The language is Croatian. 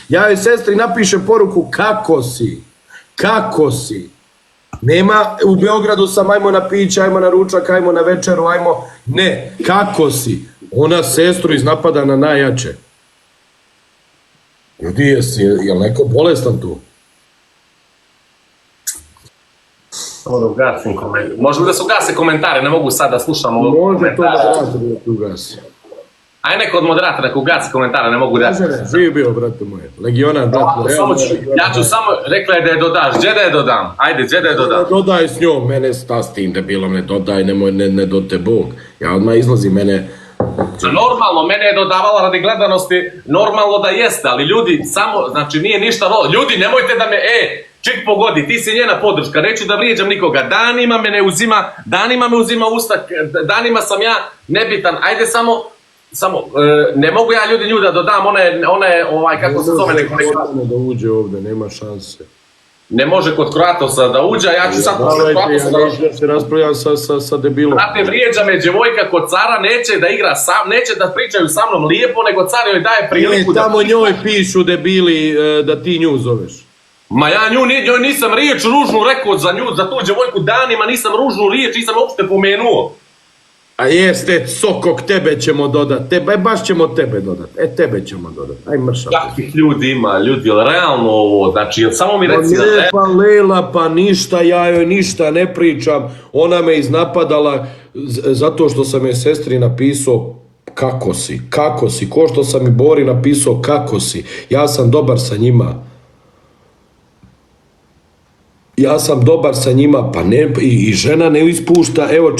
Ja joj sestri napišem poruku kako si. Nema u Beogradu sam ajmo na piće, ajmo na ručak, ajmo na večeru, ajmo. Ne, kako si. Ona sestru iznapada na najjače. Ljudi, je li neko bolestan tu? Može li da se ugase komentare, ne mogu sad da slušam ovo komentare. Može to da ugasi. Aj neko od moderatora, neko ugasi komentara, ne mogu da... Živi bio, brate moje. Legionar, brate. Ja ću samo, rekla je da je dodaš, gdje da je dodam? Ajde, gdje da je dodam? Dodaj s njom, mene sta s tim debilom, ne dodaj, nemoj, ne dote Bog. Ja odmah izlazim, mene... Normalno, mene je dodavala radi gledanosti, normalno da jeste, ali ljudi, samo, znači nije ništa novo. Ljudi, nemojte da me, čik pogodi, ti si njena podrška, neću da vrijeđam nikoga, danima me uzima usta, danima sam ja nebitan, ajde samo, ne mogu ja ljudi nju da dodam, ona je, kako se zove neko nekada. Da uđe ovdje, nema šanse. Ne može kod Kratosa da uđe, a ja ću sad kod Kratosa da uđe. Ja se raspravljam sa debilom. Znate, vrijeđa me djevojka kod cara, neće da igra sam, neće da pričaju sa mnom lijepo, nego car joj daje priliku da... Tamo njoj pišu debili da ti nju zoveš. Ma ja njoj nisam riječ ružnu rekao za tu djevojku danima, nisam ružnu riječ, nisam uopšte pomenuo. A jeste, Sokok, tebe ćemo dodat, baš ćemo tebe dodat, tebe ćemo dodat, aj mršav. Kakvih ljudi ima, ljudi, realno ovo, znači, samo mi reci... Pa Lela, pa ništa, ja joj ništa ne pričam, ona me iznapadala zato što sam je sestri napisao kako si, ko što sam i Bori napisao kako si, ja sam dobar sa njima. Ja sam dobar sa njima, pa ne, i žena ne ispušta, evo.